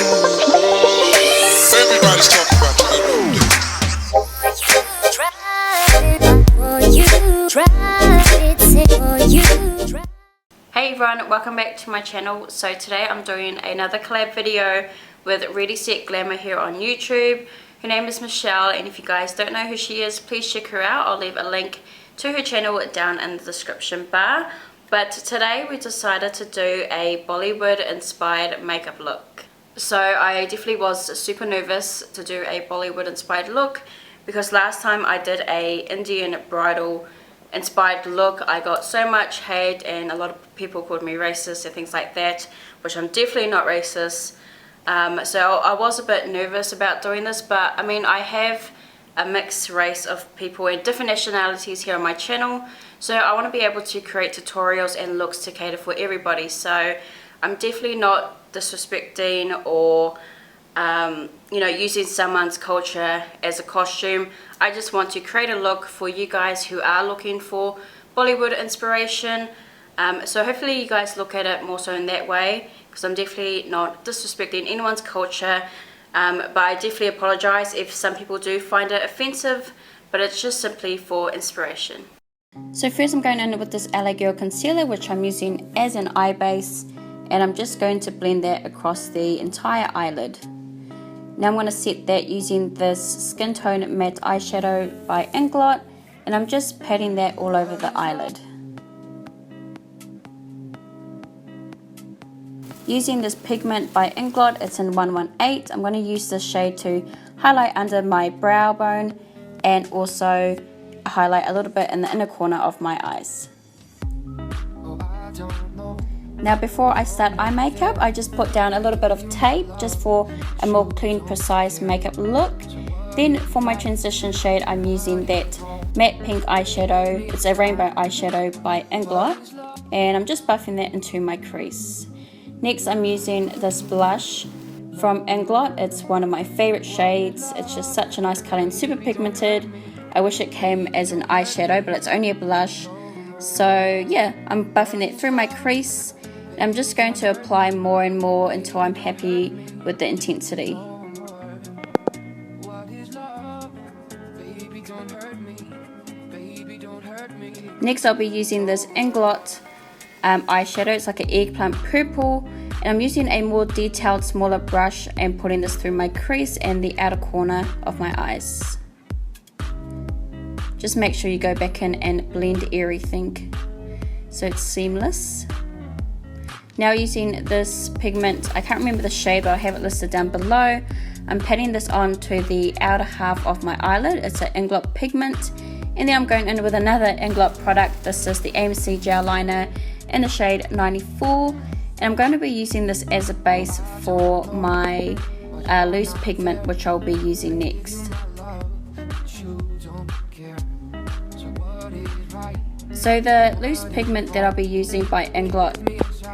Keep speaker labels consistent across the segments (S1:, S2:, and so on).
S1: Everybody's talking about the
S2: Hey everyone, welcome back to my channel. So today I'm doing another collab video with Ready Set Glamour here on YouTube. Her name is Michelle, and if you guys don't know who she is, please check her out. I'll leave a link to her channel down in the description bar. But today we decided to do a Bollywood inspired makeup look. So I definitely was super nervous to do a Bollywood inspired look because last time I did a Indian bridal inspired look, I got so much hate and a lot of people called me racist and things like that, which I'm definitely not racist. So I was a bit nervous about doing this, but I mean, I have a mixed race of people and different nationalities here on my channel, so I want to be able to create tutorials and looks to cater for everybody. So I'm definitely not disrespecting or you know, using someone's culture as a costume. I just want to create a look for you guys who are looking for Bollywood inspiration. So hopefully you guys look at it more so in that way, because I'm definitely not disrespecting anyone's culture. But I definitely apologize if some people do find it offensive, but it's just simply for inspiration. So first I'm going in with this LA Girl concealer, which I'm using as an eye base, and I'm just going to blend that across the entire eyelid. Now I'm going to set that using this Skin Tone Matte Eyeshadow by Inglot, and I'm just patting that all over the eyelid. Using this pigment by Inglot, it's in 118. I'm going to use this shade to highlight under my brow bone and also highlight a little bit in the inner corner of my eyes. Now before I start eye makeup, I just put down a little bit of tape just for a more clean, precise makeup look. Then for my transition shade, I'm using that matte pink eyeshadow. It's a rainbow eyeshadow by Inglot, and I'm just buffing that into my crease. Next, I'm using this blush from Inglot. It's one of my favorite shades. It's just such a nice color and super pigmented. I wish it came as an eyeshadow, but it's only a blush. So yeah, I'm buffing that through my crease. I'm just going to apply more and more until I'm happy with the intensity. Next, I'll be using this Inglot eyeshadow. It's like an eggplant purple, and I'm using a more detailed, smaller brush and putting this through my crease and the outer corner of my eyes. Just make sure you go back in and blend everything so it's seamless. Now using this pigment, I can't remember the shade, but I have it listed down below. I'm patting this on to the outer half of my eyelid. It's an Inglot pigment, and then I'm going in with another Inglot product. This is the AMC gel liner in the shade 94, and I'm going to be using this as a base for my loose pigment, which I'll be using next. So the loose pigment that I'll be using by Inglot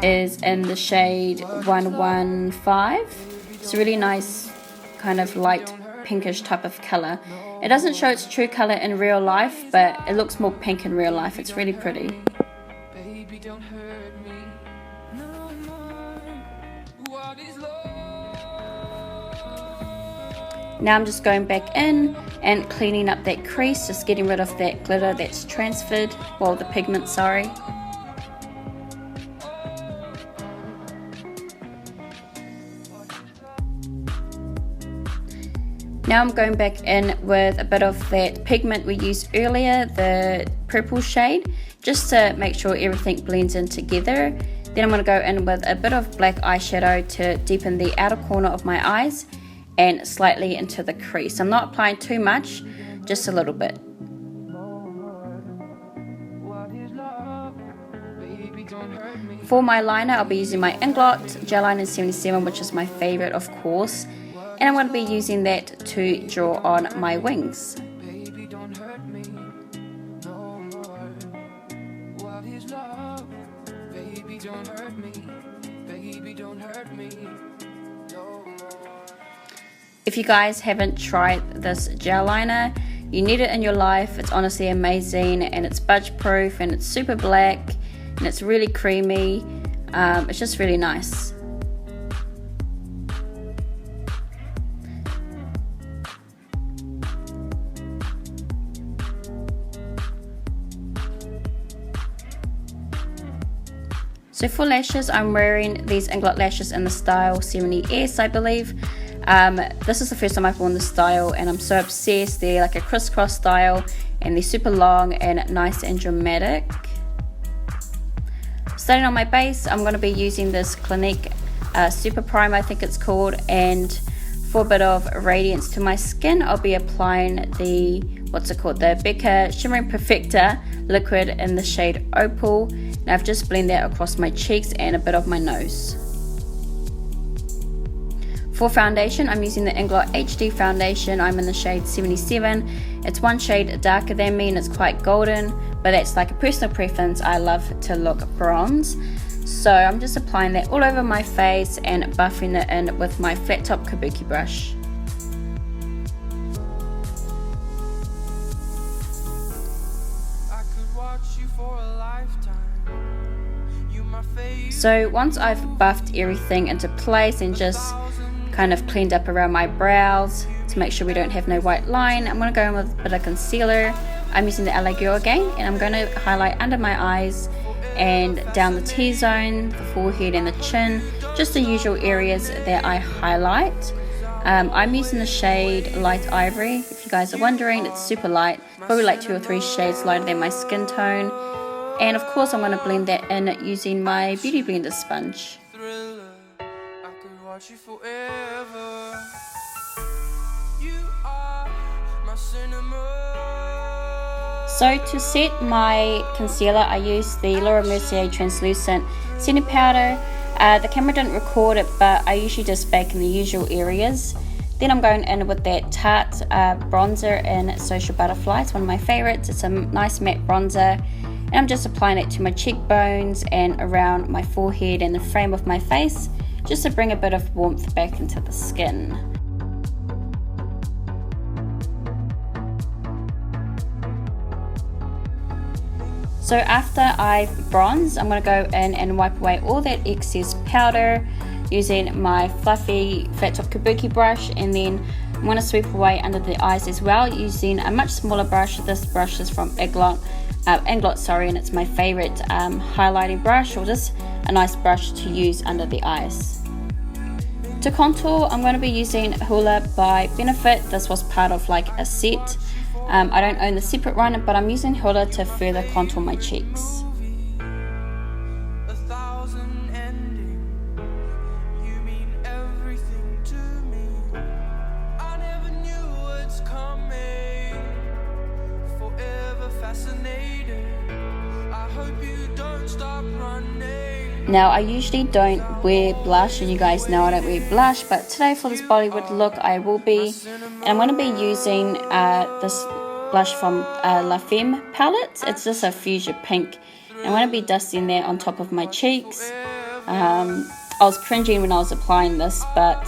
S2: is in the shade 115. It's a really nice kind of light pinkish type of color. It doesn't show its true color in real life, but it looks more pink in real life. It's really pretty. Now I'm just going back in and cleaning up that crease, just getting rid of that glitter that's transferred, well, the pigment, sorry. Now I'm going back in with a bit of that pigment we used earlier, the purple shade, just to make sure everything blends in together. Then I'm going to go in with a bit of black eyeshadow to deepen the outer corner of my eyes and slightly into the crease. I'm not applying too much, just a little bit. For my liner, I'll be using my Inglot Gel Liner 77, which is my favorite, of course. And I'm going to be using that to draw on my wings. If you guys haven't tried this gel liner, you need it in your life. It's honestly amazing, and it's budge proof, and it's super black, and it's really creamy. It's just really nice. So for lashes, I'm wearing these Inglot lashes in the style 70S, I believe. This is the first time I've worn this style and I'm so obsessed. They're like a crisscross style and they're super long and nice and dramatic. Starting on my base, I'm going to be using this Clinique Super Prime, I think it's called, and for a bit of radiance to my skin, I'll be applying the, the Becca Shimmering Perfector liquid in the shade Opal. Now I've just blended that across my cheeks and a bit of my nose. For foundation, I'm using the Inglot HD foundation. I'm in the shade 77. It's one shade darker than me and it's quite golden, but that's like a personal preference. I love to look bronze. So I'm just applying that all over my face and buffing it in with my flat top kabuki brush. So once I've buffed everything into place and just kind of cleaned up around my brows to make sure we don't have no white line, I'm going to go in with a bit of concealer. I'm using the LA Girl again, and I'm going to highlight under my eyes and down the T-zone, the forehead and the chin, just the usual areas that I highlight. I'm using the shade Light Ivory. If you guys are wondering, it's super light, probably like 2 or 3 shades lighter than my skin tone. And of course I'm going to blend that in using my Beauty Blender sponge. So to set my concealer, I used the Laura Mercier translucent setting powder. The camera didn't record it, but I usually just bake in the usual areas. Then I'm going in with that Tarte bronzer in Social Butterfly. It's one of my favorites. It's a nice matte bronzer. And I'm just applying it to my cheekbones and around my forehead and the frame of my face, just to bring a bit of warmth back into the skin. So after I've bronzed, I'm going to go in and wipe away all that excess powder using my fluffy flat top kabuki brush, and then I'm going to sweep away under the eyes as well using a much smaller brush. This brush is from Inglot, and it's my favorite highlighting brush, or just a nice brush to use under the eyes. To contour, I'm going to be using Hoola by Benefit. This was part of like a set. I don't own the separate one, but I'm using Hoola to further contour my cheeks. Now I usually don't wear blush, and you guys know I don't wear blush, but today for this Bollywood look I will be. And I'm going to be using this blush from La Femme palette. It's just a fuchsia pink. I'm going to be dusting that on top of my cheeks. I was cringing when I was applying this, but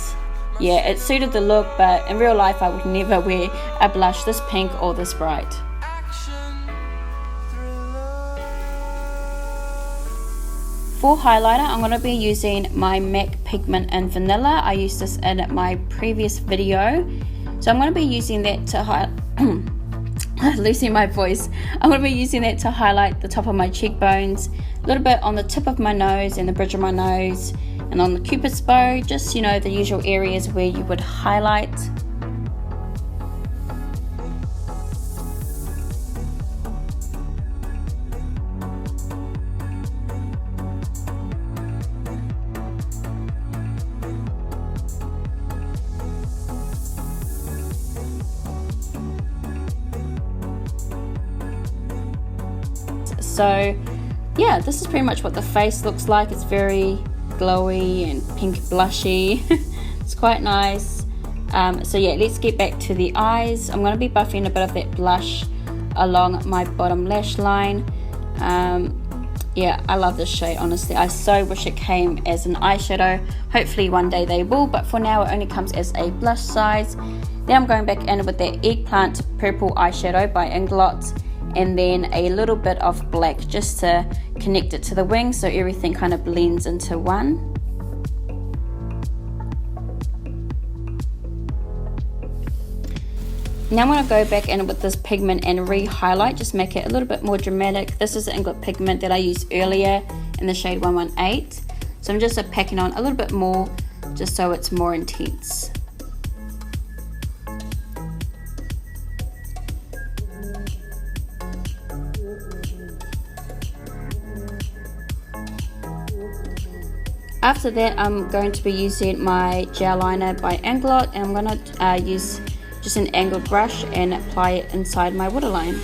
S2: yeah, it suited the look, but in real life I would never wear a blush this pink or this bright. For highlighter, I'm going to be using my MAC pigment in Vanilla. I used this in my previous video. So I'm going to be using that to losing my voice. I'm going to be using that to highlight the top of my cheekbones, a little bit on the tip of my nose and the bridge of my nose, and on the cupid's bow, just, you know, the usual areas where you would highlight. So yeah, this is pretty much what the face looks like. It's very glowy and pink blushy. It's quite nice. So yeah, let's get back to the eyes. I'm going to be buffing a bit of that blush along my bottom lash line. Yeah, I love this shade, honestly. I so wish it came as an eyeshadow. Hopefully one day they will, but for now it only comes as a blush size. Then I'm going back in with that Eggplant Purple eyeshadow by Inglot, and then a little bit of black just to connect it to the wing so everything kind of blends into one. Now I'm going to go back in with this pigment and re-highlight, just make it a little bit more dramatic. This is the Inglot pigment that I used earlier in the shade 118. So I'm just packing on a little bit more just so it's more intense. After that, I'm going to be using my gel liner by Anglot, and I'm going to use just an angled brush and apply it inside my waterline.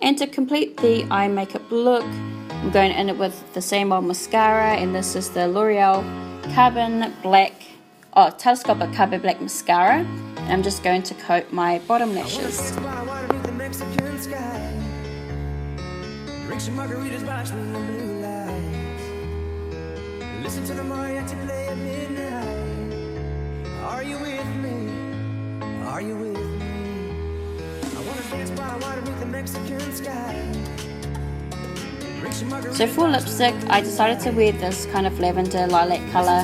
S2: And to complete the eye makeup look, I'm going in it with the same old mascara, and this is the L'Oreal Telescopic Carbon Black Mascara. And I'm just going to coat my bottom lashes.
S3: Listen to the mariachi play at midnight. Are you with me? Are you with me? I wanna dance by water beneath the Mexican sky.
S2: So for lipstick, I decided to wear this kind of lavender lilac color.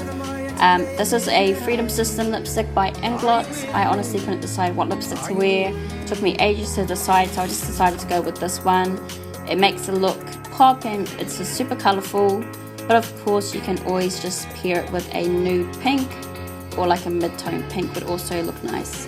S2: This is a Freedom System lipstick by Anglot. I honestly couldn't decide what lipstick to wear. It took me ages to decide, so I just decided to go with this one. It makes the look pop and it's super colorful. But of course you can always just pair it with a nude pink, or like a mid-tone pink would also look nice.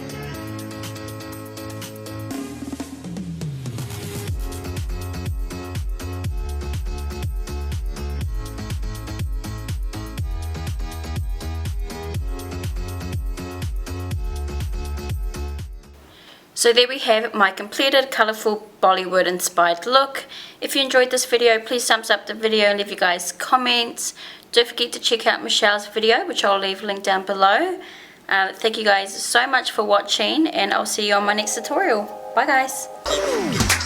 S2: So there we have my completed Colourful Bollywood Inspired look. If you enjoyed this video, please thumbs up the video and leave you guys comments. Don't forget to check out Michelle's video, which I'll leave a link down below. Thank you guys so much for watching, and I'll see you on my next tutorial. Bye guys.